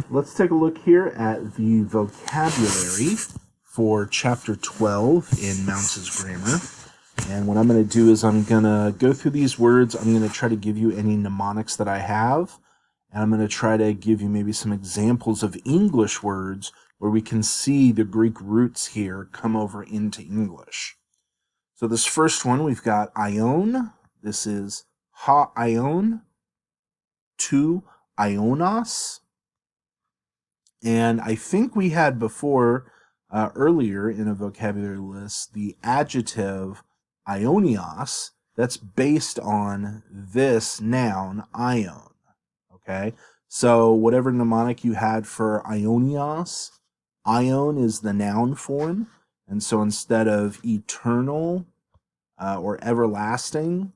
Let's take a look here at the vocabulary for chapter 12 in Mounce's grammar. And what I'm going to do is I'm going to go through these words. I'm going to try to give you any mnemonics that I have. And I'm going to try to give you maybe some examples of English words where we can see the Greek roots here come over into English. So this first one, we've got ion. This is ha ion, to ionos. And I think we had before, earlier in a vocabulary list, the adjective ionios. That's based on this noun, ion. Okay? So whatever mnemonic you had for ionios, ion is the noun form. And so instead of eternal or everlasting,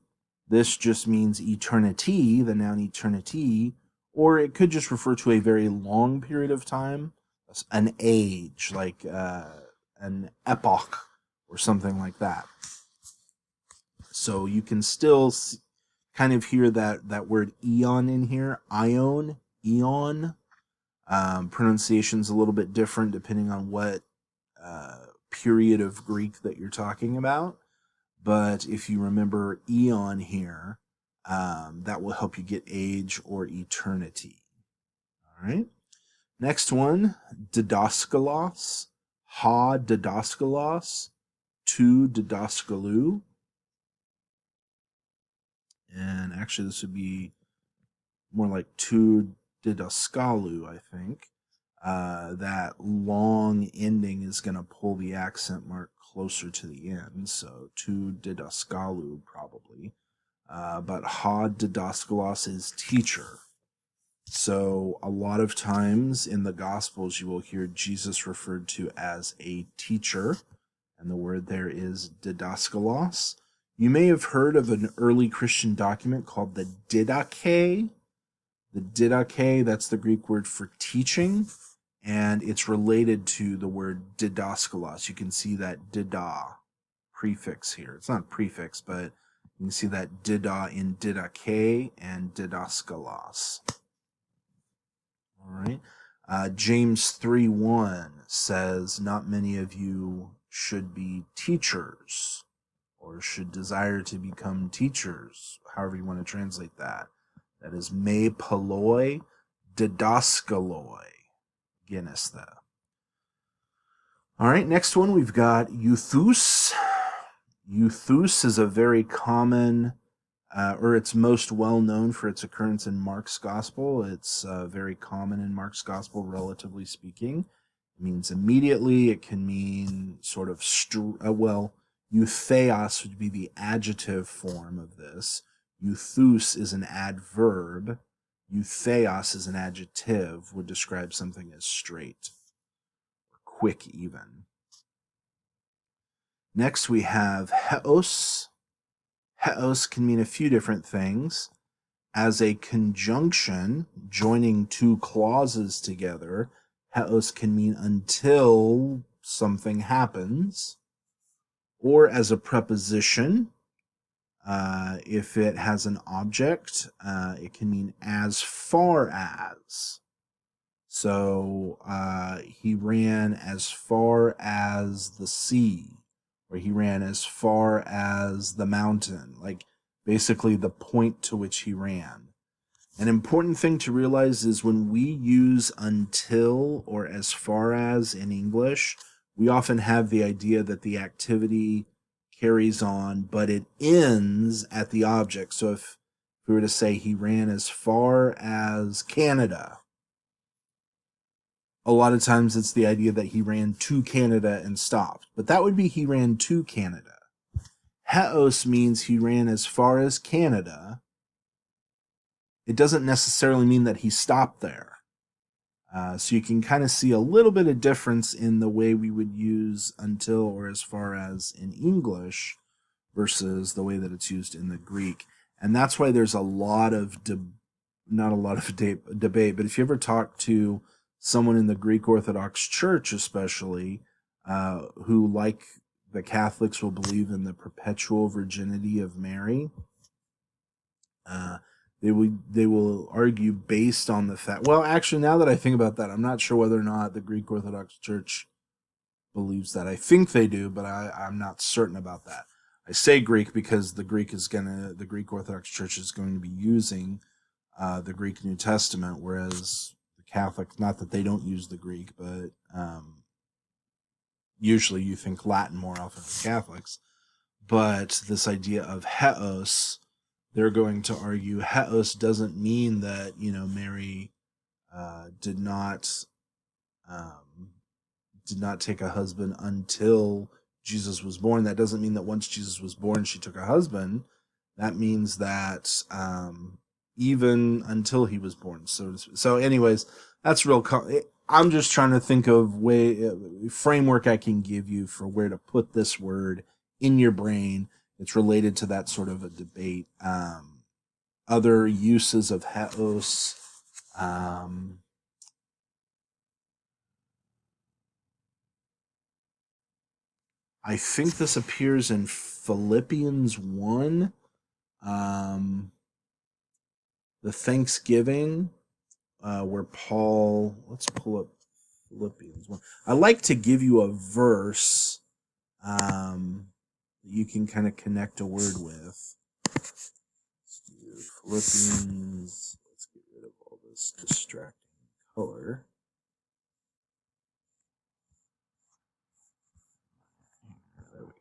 this just means eternity, the noun eternity, or it could just refer to a very long period of time, an age, like an epoch or something like that. So you can still kind of hear that word eon in here, ion, eon. Pronunciation's a little bit different depending on what period of Greek that you're talking about. But if you remember eon here, that will help you get age or eternity. All right. Next one, didaskalos, ha didaskalos, to didaskalou. And actually, this would be more like to didaskalou, I think. That long ending is going to pull the accent mark closer to the end, so to didaskalou probably. But ha didaskalos is teacher. So a lot of times in the Gospels you will hear Jesus referred to as a teacher, and the word there is didaskalos. You may have heard of an early Christian document called the Didache. The Didache, that's the Greek word for teaching, and it's related to the word didaskalos. You can see that dida prefix here. It's not a prefix, but you can see that dida in didache and didaskalos. All right. James 3:1 says, not many of you should be teachers or should desire to become teachers, however you want to translate that. That is me poloi didaskaloi genesthe. All right, next one we've got euthus. Euthus is a very common, or it's most well known for its occurrence in Mark's Gospel. It's very common in Mark's Gospel, relatively speaking. It means immediately. It can mean sort of, eutheos would be the adjective form of this. Euthus is an adverb. Eutheos is an adjective, would describe something as straight or quick even. Next we have heos. Heos can mean a few different things. As a conjunction, joining two clauses together, heos can mean until something happens. Or as a preposition, if it has an object, it can mean as far as. So he ran as far as the sea, or he ran as far as the mountain, like basically the point to which he ran. An important thing to realize is when we use until or as far as in English, we often have the idea that the activity carries on, but it ends at the object. So if we were to say he ran as far as Canada, a lot of times it's the idea that he ran to Canada and stopped. But that would be he ran to Canada. Heos means he ran as far as Canada. It doesn't necessarily mean that he stopped there. So you can kind of see a little bit of difference in the way we would use until or as far as in English versus the way that it's used in the Greek. And that's why there's a lot of, not a lot of debate, but if you ever talk to someone in the Greek Orthodox Church especially, who, like the Catholics, will believe in the perpetual virginity of Mary, they will argue based on the fact. Well, actually, now that I think about that, I'm not sure whether or not the Greek Orthodox Church believes that. I think they do, but I'm not certain about that. I say Greek because the Greek Orthodox Church is going to be using the Greek New Testament, whereas the Catholic, not that they don't use the Greek, but usually you think Latin more often than Catholics. But this idea of heos, they're going to argue heos doesn't mean that Mary did not take a husband until Jesus was born. That doesn't mean that once Jesus was born, she took a husband. That means that even until he was born. So anyways, that's real. I'm just trying to think of framework I can give you for where to put this word in your brain. It's related to that sort of a debate. Other uses of heos. I think this appears in Philippians 1, the Thanksgiving, where Paul, let's pull up Philippians 1. I like to give you a verse that you can kind of connect a word with. Let's do Philippians, let's get rid of all this distracting color. There we go.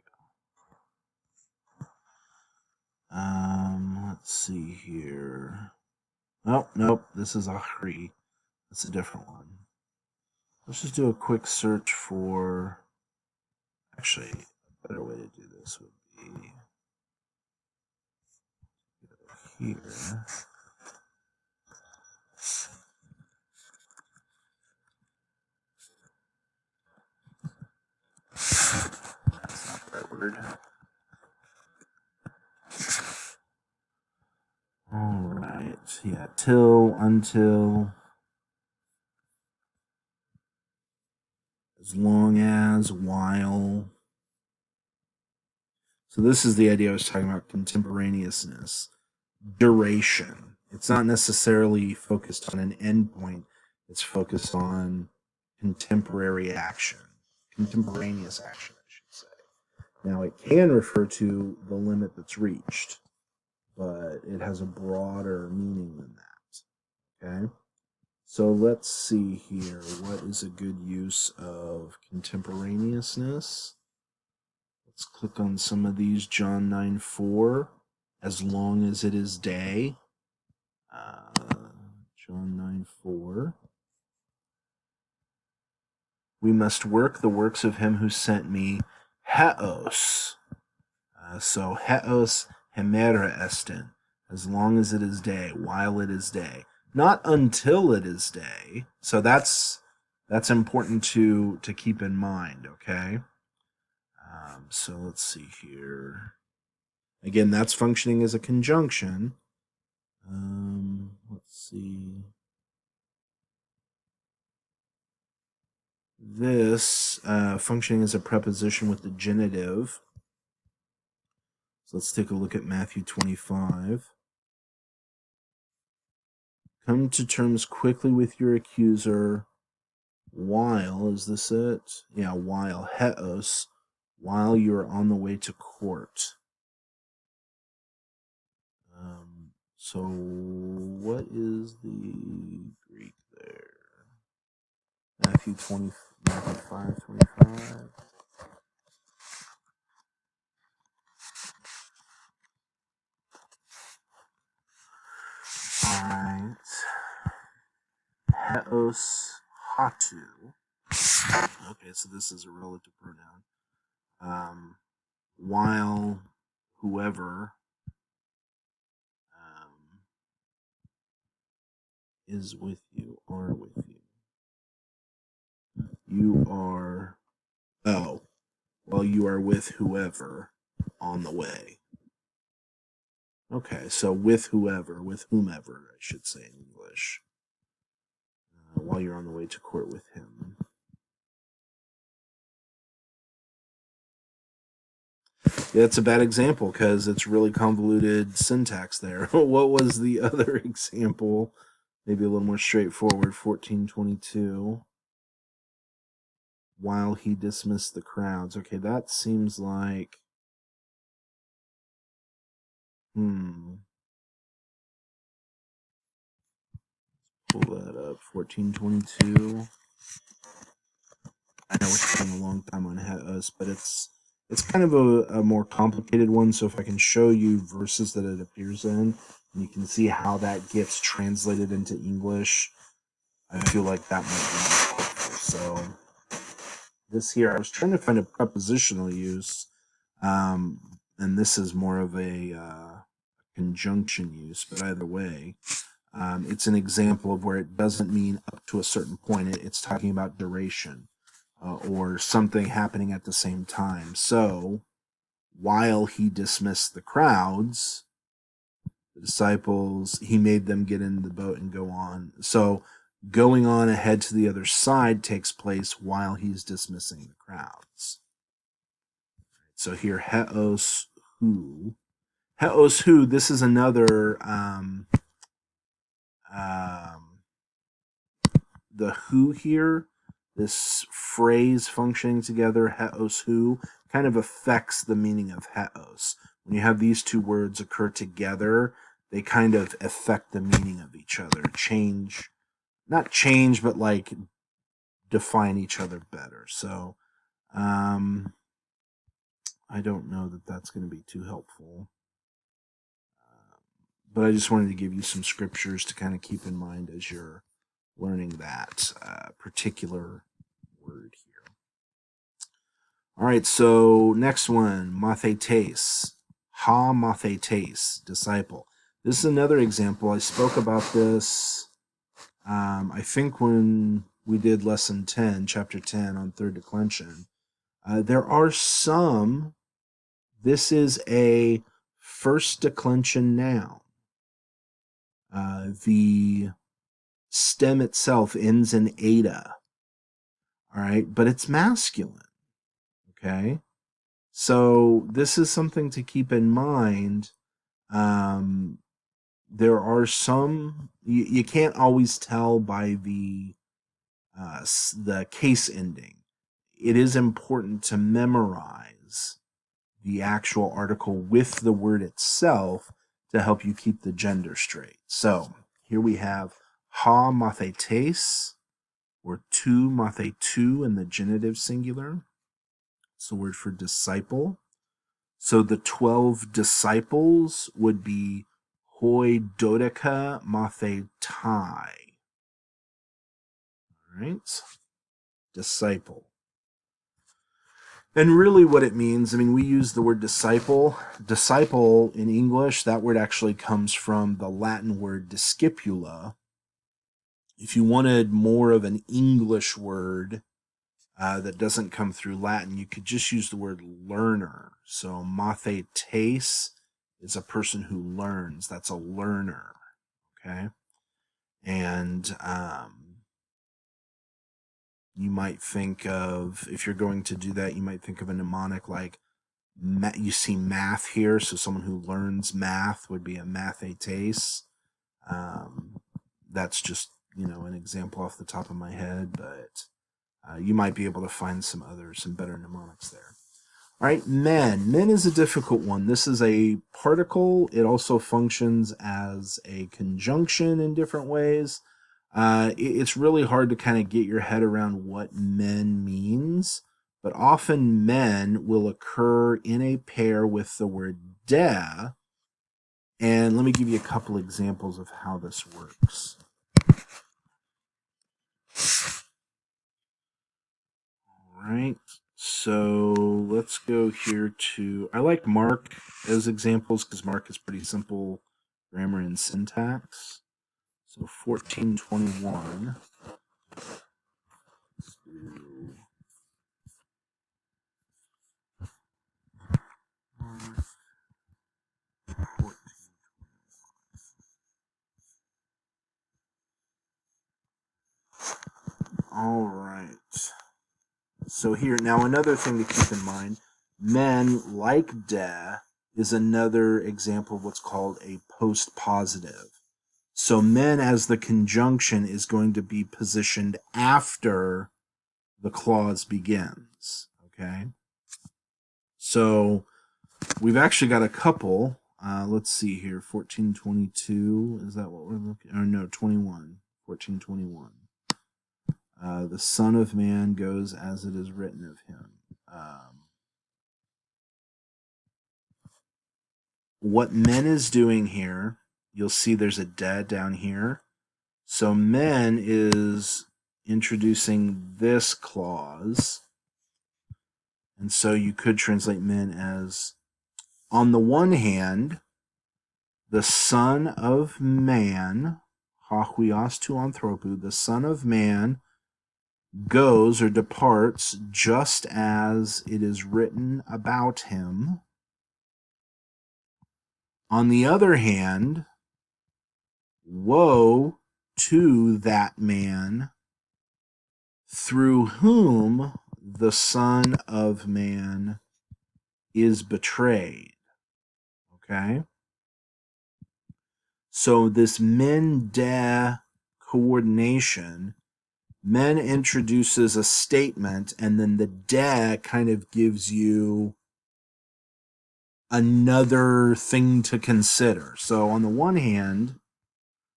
Let's see here. Oh, nope, this is Ahri. That's a different one. Let's just do a quick search for. Actually, a better way to do this would be here. That's not the right word. Alright, yeah, till, until, as long as, while. So this is the idea I was talking about, contemporaneousness, duration. It's not necessarily focused on an endpoint, it's focused on contemporary action, contemporaneous action, I should say. Now, it can refer to the limit that's reached, but it has a broader meaning than that. Okay? So let's see here. What is a good use of contemporaneousness? Let's click on some of these. John 9:4. As long as it is day. John 9:4. We must work the works of him who sent me. Heos. So heos hemera estin. As long as it is day, while it is day. Not until it is day. So that's important to keep in mind, okay? So let's see here. Again, that's functioning as a conjunction. Let's see. This functioning as a preposition with the genitive. So let's take a look at Matthew 25. Come to terms quickly with your accuser while, is this it? Yeah, while, heos, while you're on the way to court. So what is the Greek there? Matthew 5:25. Alright. Heos hatu. Okay, so this is a relative pronoun. While whoever is with you, are with you. You are, while you are with whoever on the way. Okay, so with whomever, I should say in English. While you're on the way to court with him. Yeah, it's a bad example because it's really convoluted syntax there. What was the other example? Maybe a little more straightforward. 1422. While he dismissed the crowds. Okay, that seems like. Pull that up. 1422. I know we're spending a long time on us, but it's kind of a more complicated one. So if I can show you verses that it appears in, and you can see how that gets translated into English, I feel like that might be more helpful. So this here, I was trying to find a prepositional use, and this is more of a conjunction use, but either way, it's an example of where it doesn't mean up to a certain point. It's talking about duration or something happening at the same time. So while he dismissed the crowds, the disciples, he made them get into the boat and go on. So going on ahead to the other side takes place while he's dismissing the crowds. So here, heos who. Heos who, this is another the who here, this phrase functioning together, heos who, kind of affects the meaning of heos. When you have these two words occur together, they kind of affect the meaning of each other. Change, not change, but like define each other better. So I don't know that that's going to be too helpful. But I just wanted to give you some scriptures to kind of keep in mind as you're learning that particular word here. All right, so next one, mathetes, ha mathetes, disciple. This is another example. I spoke about this, I think, when we did lesson 10, chapter 10 on third declension. There are some, this is a first declension noun. The stem itself ends in eta. All right, but it's masculine. Okay, so this is something to keep in mind. There are some you can't always tell by the case ending. It is important to memorize the actual article with the word itself to help you keep the gender straight. So here we have ha mathetes, or tu mathetu in the genitive singular. It's the word for disciple. So the 12 disciples would be hoi dodeka mathetai. All right? Disciple. And really what it means, I mean, we use the word disciple. Disciple in English, that word actually comes from the Latin word discipula. If you wanted more of an English word that doesn't come through Latin, you could just use the word learner. So mathetes is a person who learns. That's a learner. Okay? And you might think of, if you're going to do that, you might think of a mnemonic like, you see math here, so someone who learns math would be a mathetes. That's just, an example off the top of my head, but you might be able to find some better mnemonics there. All right, men. Men is a difficult one. This is a particle. It also functions as a conjunction in different ways. It's really hard to kind of get your head around what men means, but often men will occur in a pair with the word de. And let me give you a couple examples of how this works. All right. So let's go here to, I like Mark as examples because Mark is pretty simple grammar and syntax. So 1421. All right. So here, now another thing to keep in mind, Men like de is another example of what's called a post-positive. So men as the conjunction is going to be positioned after the clause begins. Okay? So we've actually got a couple. Let's see here. 1422. Is that what we're looking? Or no, 21. 1421. The Son of Man goes as it is written of him. What men is doing here, you'll see there's a de down here. So men is introducing this clause. And so you could translate men as, on the one hand, the Son of Man, hahuios tu anthropu, the Son of Man goes or departs just as it is written about him. On the other hand, woe to that man through whom the Son of Man is betrayed. Okay? So this men-de coordination, men introduces a statement, and then the de kind of gives you another thing to consider. So on the one hand,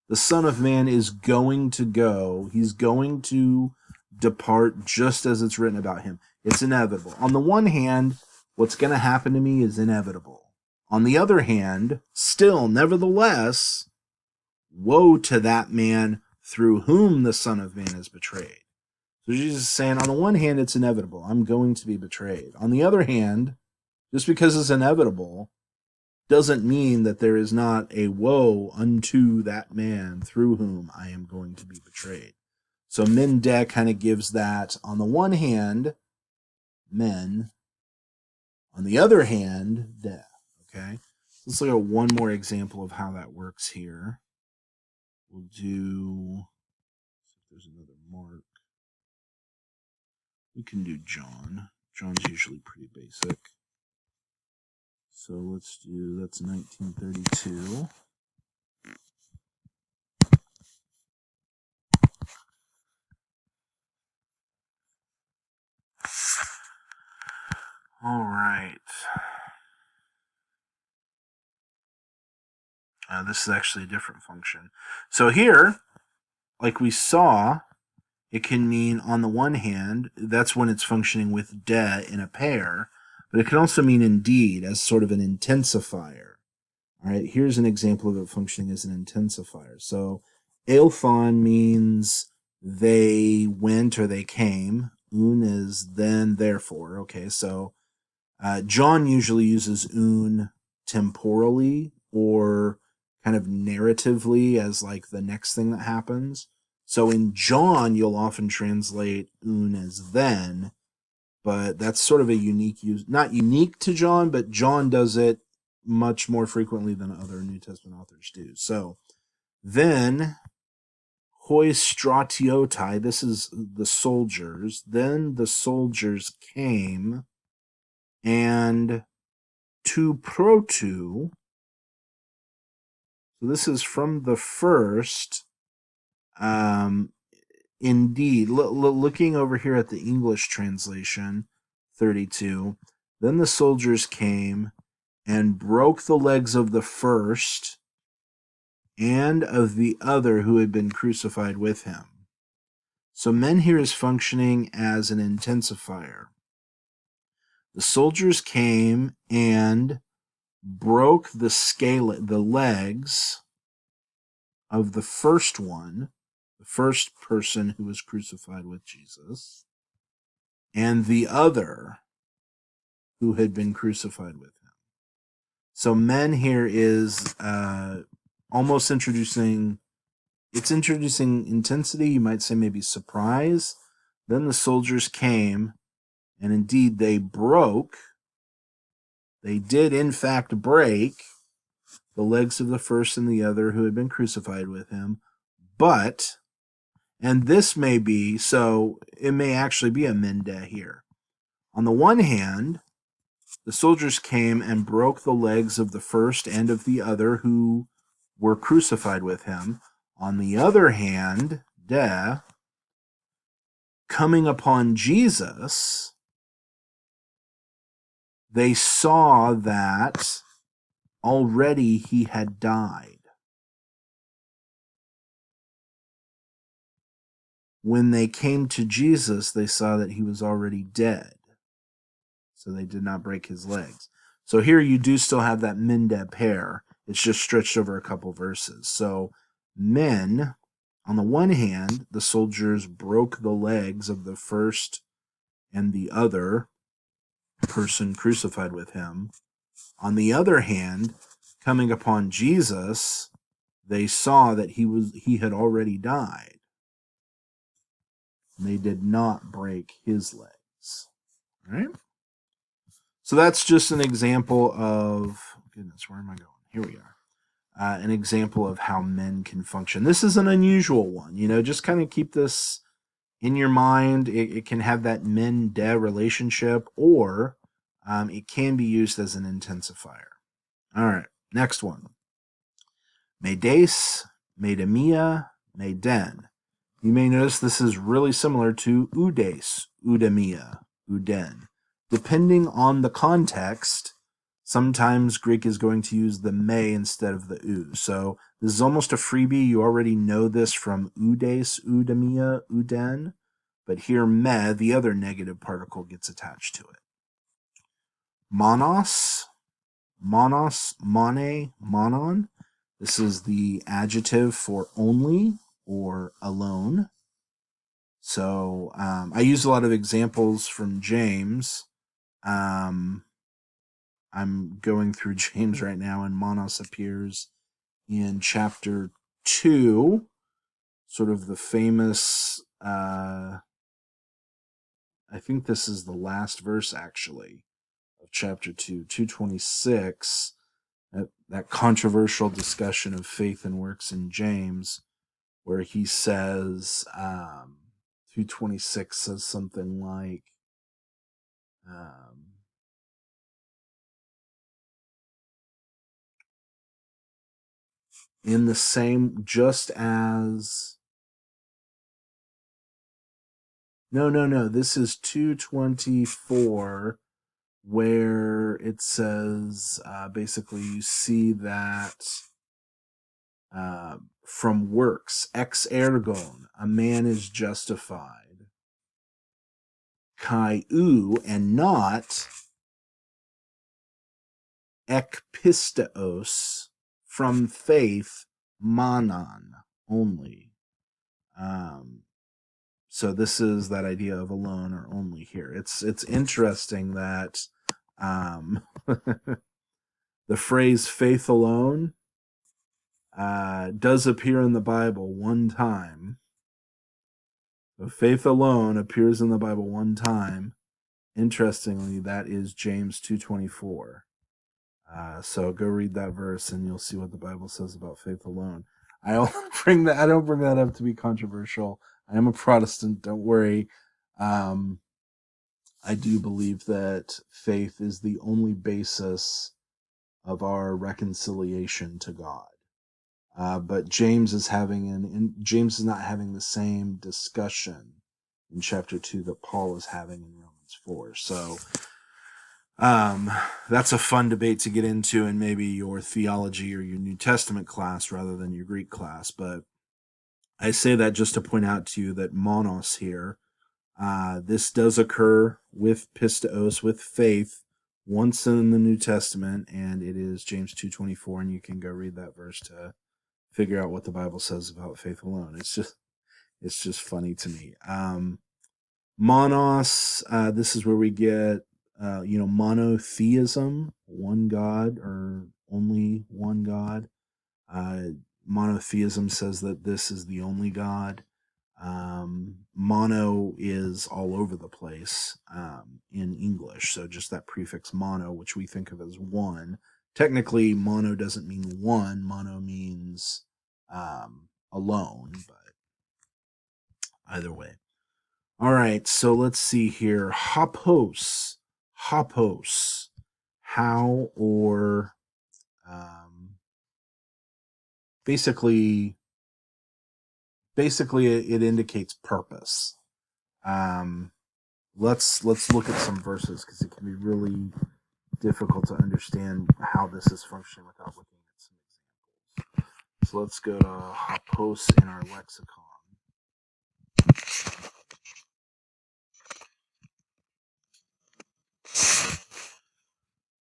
the Son of Man is going to go. He's going to depart just as it's written about him. It's inevitable. On the one hand, what's going to happen to me is inevitable. On the other hand, still, nevertheless, woe to that man through whom the Son of Man is betrayed. So Jesus is saying, on the one hand, it's inevitable. I'm going to be betrayed. On the other hand, just because it's inevitable doesn't mean that there is not a woe unto that man through whom I am going to be betrayed. So men de kind of gives that, on the one hand, men, on the other hand, de. Okay? Let's look at one more example of how that works here. We'll do, there's another mark. We can do John. John's usually pretty basic. So let's do, that's 1932. All right. This is actually a different function. So here, like we saw, it can mean, on the one hand, that's when it's functioning with de in a pair, but it can also mean indeed as sort of an intensifier. All right, here's an example of it functioning as an intensifier. So Eilphon means they went or they came. Un is then, therefore. Okay, so John usually uses un temporally or kind of narratively as like the next thing that happens. So in John, you'll often translate un as then, but that's sort of a unique use, not unique to John, but John does it much more frequently than other New Testament authors do. So then, hoi stratiotai, this is the soldiers. Then the soldiers came, and to protu, so this is from the first, indeed, looking over here at the English translation, 32, then the soldiers came and broke the legs of the first and of the other who had been crucified with him. So men here is functioning as an intensifier. The soldiers came and broke the legs of the first one, the first person who was crucified with Jesus, and the other who had been crucified with him. So men here is almost introducing intensity, you might say maybe surprise. Then the soldiers came, and indeed they did in fact break the legs of the first and the other who had been crucified with him. But, and this may be, so it may actually be a mende here. On the one hand, the soldiers came and broke the legs of the first and of the other who were crucified with him. On the other hand, coming upon Jesus, they saw that already he had died. When they came to Jesus, they saw that he was already dead. So they did not break his legs. So here you do still have that mende pair. It's just stretched over a couple verses. So men, on the one hand, the soldiers broke the legs of the first and the other person crucified with him. On the other hand, coming upon Jesus, they saw that he had already died. And they did not break his legs. All right? So that's just an example of, goodness, where am I going? Here we are. An example of how men can function. This is an unusual one. Just kind of keep this in your mind. It can have that men-de relationship, or it can be used as an intensifier. All right, next one. Medes, medemia, meden. You may notice this is really similar to udes, udemia, uden. Depending on the context, sometimes Greek is going to use the me instead of the u. So this is almost a freebie. You already know this from udes, udemia, uden. But here me, the other negative particle, gets attached to it. Monos, mone, monon. This is the adjective for only or alone. So I use a lot of examples from James. I'm going through James right now, and monos appears in chapter 2, sort of the famous, I think this is the last verse, actually, of chapter 2, 226, that controversial discussion of faith and works in James, where he says, 226 says something like, in the same, just as, no, this is 224, where it says, basically you see that from works, ex ergon, a man is justified, kai u, and not ek pisteos, from faith, manon, only. So this is that idea of alone or only here. It's interesting that the phrase faith alone does appear in the Bible one time. So faith alone appears in the Bible one time. Interestingly, that is James 2:24. So go read that verse and you'll see what the Bible says about faith alone. I don't bring that up to be controversial. I am a Protestant, don't worry. I do believe that faith is the only basis of our reconciliation to God. But James is not having the same discussion in chapter 2 that Paul is having in Romans 4. So that's a fun debate to get into in maybe your theology or your New Testament class rather than your Greek class. But I say that just to point out to you that monos here, this does occur with pisteos, with faith, once in the New Testament, and it is James 2:24, and you can go read that verse to figure out what the Bible says about faith alone. It's just funny to me. Monos, this is where we get monotheism, one God or only one God. Monotheism says that this is the only God. Mono is all over the place in English. So just that prefix mono, which we think of as one. Technically, mono doesn't mean one. Mono means alone, but either way. All right, so let's see here. Hopos. how or basically it indicates purpose. Let's look at some verses because it can be really difficult to understand how this is functioning without looking at some examples. So let's go to hapos in our lexicon.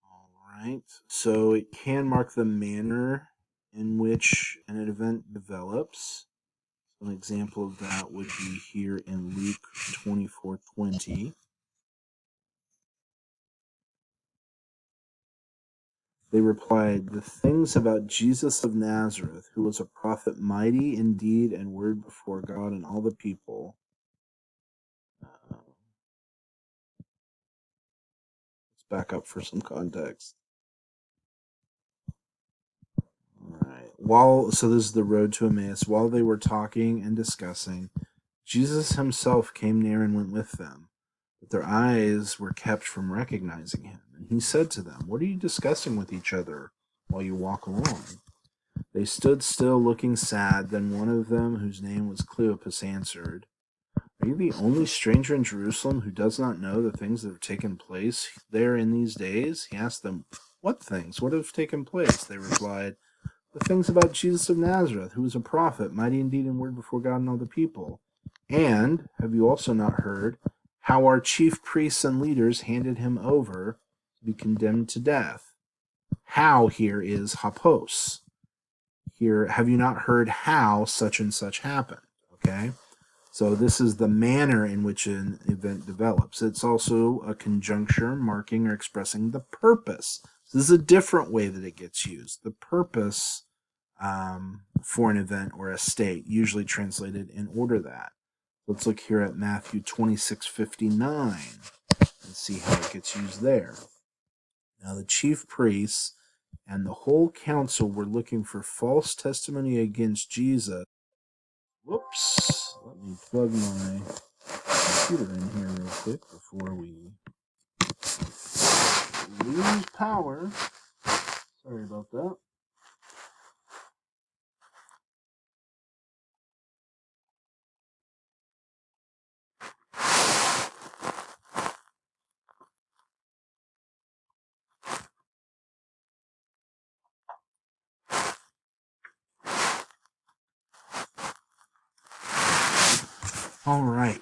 All right. So it can mark the manner in which an event develops. An example of that would be here in Luke 24:20. They replied, "The things about Jesus of Nazareth, who was a prophet mighty in deed and word before God and all the people." Let's back up for some context. All right. So this is the road to Emmaus. While they were talking and discussing, Jesus himself came near and went with them, but their eyes were kept from recognizing him. And he said to them, "What are you discussing with each other while you walk along?" They stood still, looking sad. Then one of them, whose name was Cleopas, answered, "Are you the only stranger in Jerusalem who does not know the things that have taken place there in these days?" He asked them, "What things? What have taken place?" They replied, "The things about Jesus of Nazareth, who was a prophet, mighty indeed in word before God and all the people. And have you also not heard how our chief priests and leaders handed him over to be condemned to death?" How here is hapos. Here, have you not heard how such and such happened? Okay. So this is the manner in which an event develops. It's also a conjuncture marking or expressing the purpose. So this is a different way that it gets used. The purpose for an event or a state, usually translated in order that. Let's look here at Matthew 26:59 and see how it gets used there. Now the chief priests and the whole council were looking for false testimony against Jesus. Whoops. Let me plug my computer in here real quick before we lose power. Sorry about that. All right.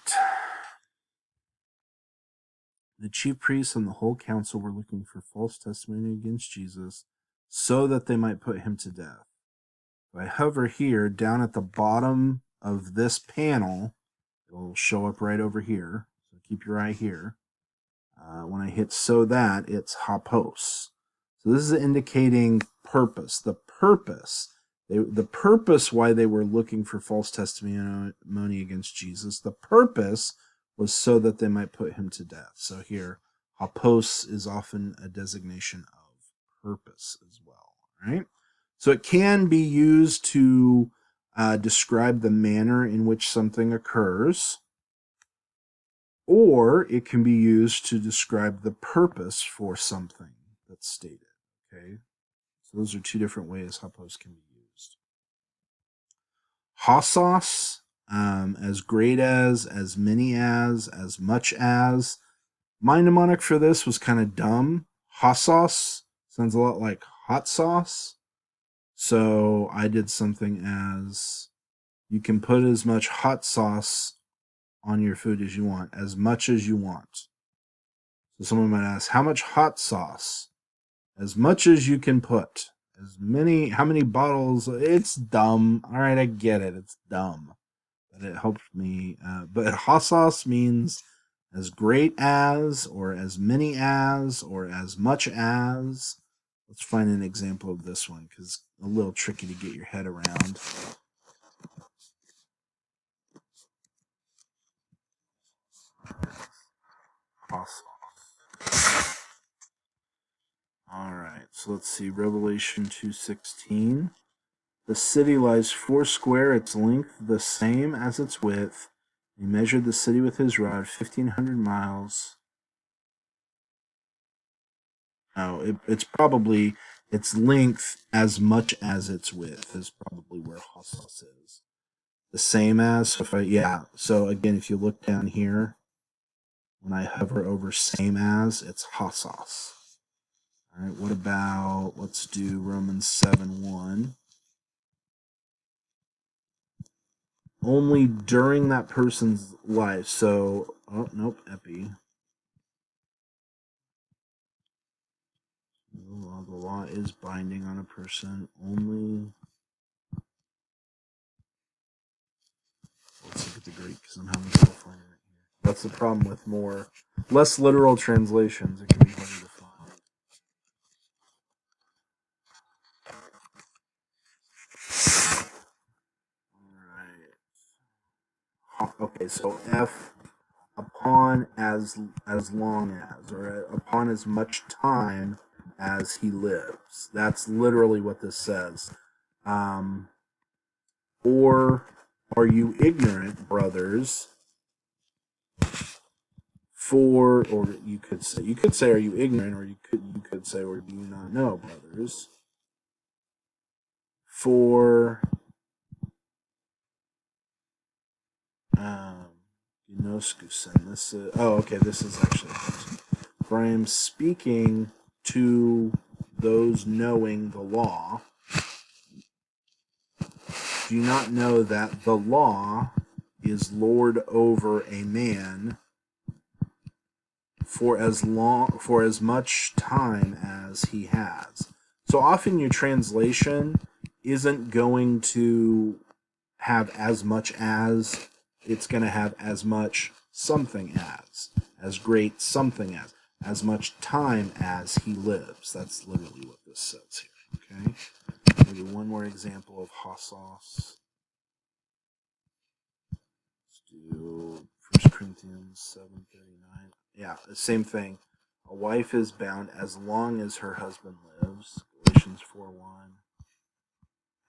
The chief priests and the whole council were looking for false testimony against Jesus so that they might put him to death. If I hover here, down at the bottom of this panel, it'll show up right over here. So keep your eye here. When I hit so that, it's hapos. So this is indicating purpose. The purpose why they were looking for false testimony against Jesus, the purpose was so that they might put him to death. So here, hapos is often a designation of purpose as well. Right? So it can be used to describe the manner in which something occurs, or it can be used to describe the purpose for something that's stated. Okay, so those are two different ways hapos can be used. Hasos, as great as many as much as. My mnemonic for this was kind of dumb. Hasos sounds a lot like hot sauce. So I did something as, you can put as much hot sauce on your food as you want, as much as you want. So someone might ask, how much hot sauce? As much as you can put. How many bottles? It's dumb. All right, I get it. It's dumb. But it helped me. But hot sauce means as great as, or as many as, or as much as. Let's find an example of this one because it's a little tricky to get your head around. Hot sauce. All right, so let's see. Revelation 2:16. The city lies foursquare, its length the same as its width. He measured the city with his rod, 1,500 miles. No, it's probably its length as much as its width is probably where Hassas is. The same as, if I, yeah. So again, if you look down here, when I hover over same as, it's Hassas. All right, what about, let's do Romans 7:1. Only during that person's life. So, oh, nope, epi. The law is binding on a person only. Let's look at the Greek because I'm having trouble finding it here. That's the problem with less literal translations. It can be harder to find. All right. Okay, so F upon as long as, or upon as much time as he lives. That's literally what this says. Or are you ignorant, brothers? Or you could say, are you ignorant? Or you could say, or do you not know, brothers? For Gnoskusen. This is, oh, okay. This is actually, for I am speaking to those knowing the law. Do you not know that the law is lord over a man for as much time as he has? So often your translation isn't going to have as much as, it's going to have as much something as great something as much time as he lives. That's literally what this says here. Okay, maybe one more example of Hassas. Let's do 1 Corinthians 7:39. Yeah, the same thing. A wife is bound as long as her husband lives. Galatians 4:1.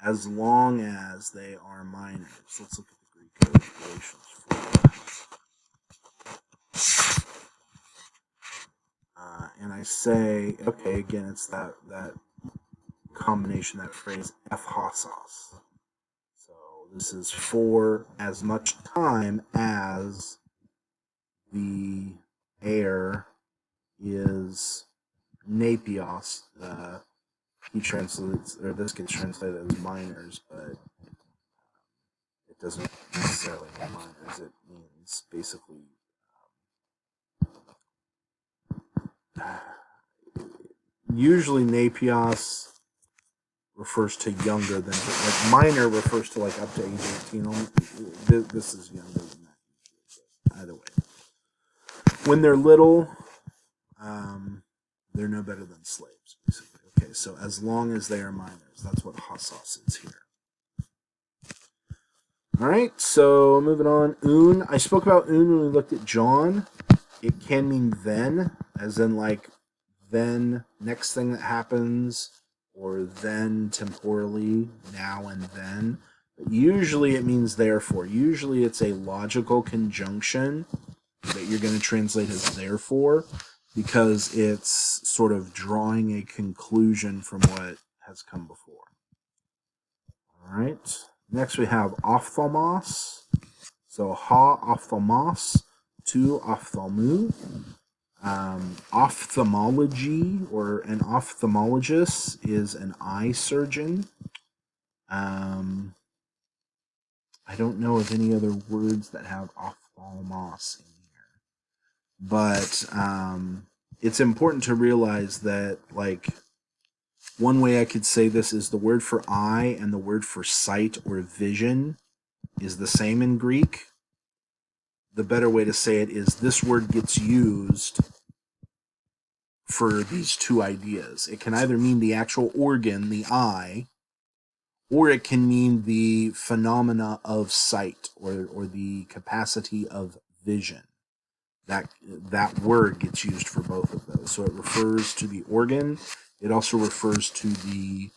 As long as they are minors. Let's look at the Greek code. Galatians 4. And I say, okay, again, it's that combination, that phrase, Hassas. So this is for as much time as the heir is napios. He translates, or this gets translated as minors, but it doesn't necessarily mean minors. It means basically usually napios refers to younger than, like minor refers to like up to age 18. This is younger than that. Either way, when they're little, they're no better than slaves, basically. Okay, so as long as they are minors, that's what Hassas is here. All right, so moving on. Un. I spoke about un when we looked at John. It can mean then, as in like then, next thing that happens, or then temporally, now and then. But usually it means therefore. Usually it's a logical conjunction that you're going to translate as therefore, because it's sort of drawing a conclusion from what has come before. All right. Next we have ophthalmos. So ha ophthalmos, to ophthalmu. Ophthalmology, or an ophthalmologist, is an eye surgeon. I don't know of any other words that have ophthalmos in here, but it's important to realize that, like, one way I could say this is the word for eye and the word for sight or vision is the same in Greek. The better way to say it is this word gets used for these two ideas. It can either mean the actual organ, the eye, or it can mean the phenomena of sight, or the capacity of vision. That word gets used for both of those. So it refers to the organ. It also refers to the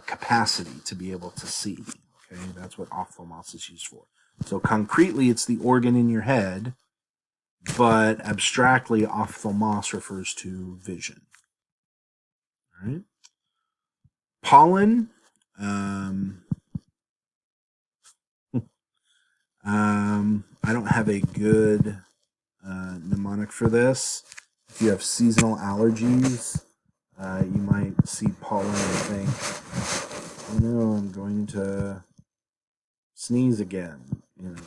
capacity to be able to see. Okay, that's what ophthalmos is used for. So concretely, it's the organ in your head, but abstractly, ophthalmos refers to vision. right. Pollen. I don't have a good mnemonic for this. If you have seasonal allergies, you might see pollen and think, "Oh no, I'm going to sneeze again." You know,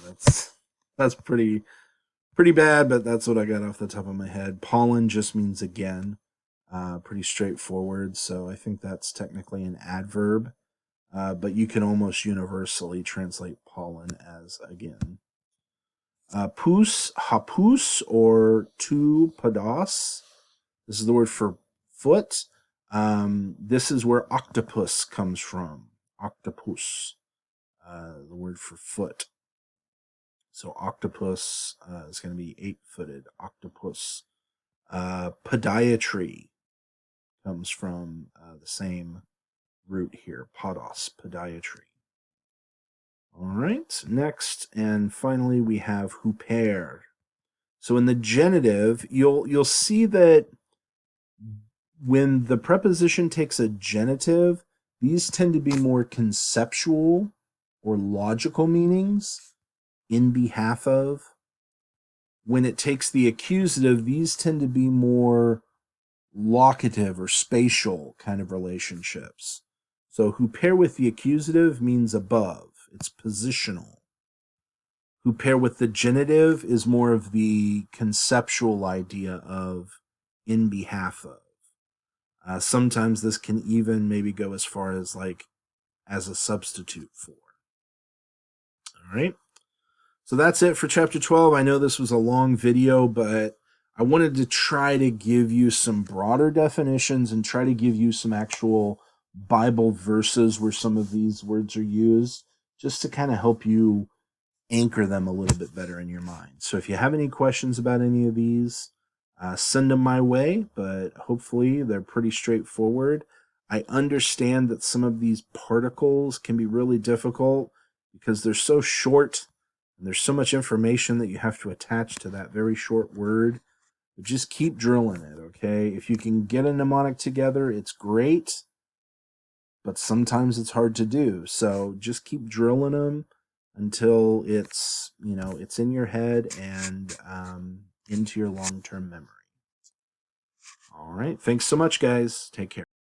that's pretty bad, but that's what I got off the top of my head. Pollen just means again. Pretty straightforward. So I think that's technically an adverb, but you can almost universally translate pollen as again. Pus, hapus, or tu pados. This is the word for foot. This is where octopus comes from. Octopus, the word for foot. So octopus is going to be 8-footed. Octopus. Podiatry comes from the same root here. Podos, podiatry. All right. Next and finally, we have huper. So in the genitive, you'll see that when the preposition takes a genitive, these tend to be more conceptual or logical meanings, in behalf of. When it takes the accusative, these tend to be more locative or spatial kind of relationships. So who pair with the accusative means above. It's positional. Who pair with the genitive is more of the conceptual idea of in behalf of. Sometimes this can even maybe go as far as like as a substitute for. All right. So that's it for chapter 12. I know this was a long video, but I wanted to try to give you some broader definitions and try to give you some actual Bible verses where some of these words are used, just to kind of help you anchor them a little bit better in your mind. So if you have any questions about any of these, send them my way, but hopefully they're pretty straightforward. I understand that some of these particles can be really difficult because they're so short and there's so much information that you have to attach to that very short word. But just keep drilling it, okay? If you can get a mnemonic together, it's great, but sometimes it's hard to do. So just keep drilling them until it's, it's in your head and into your long-term memory. All right. Thanks so much, guys. Take care.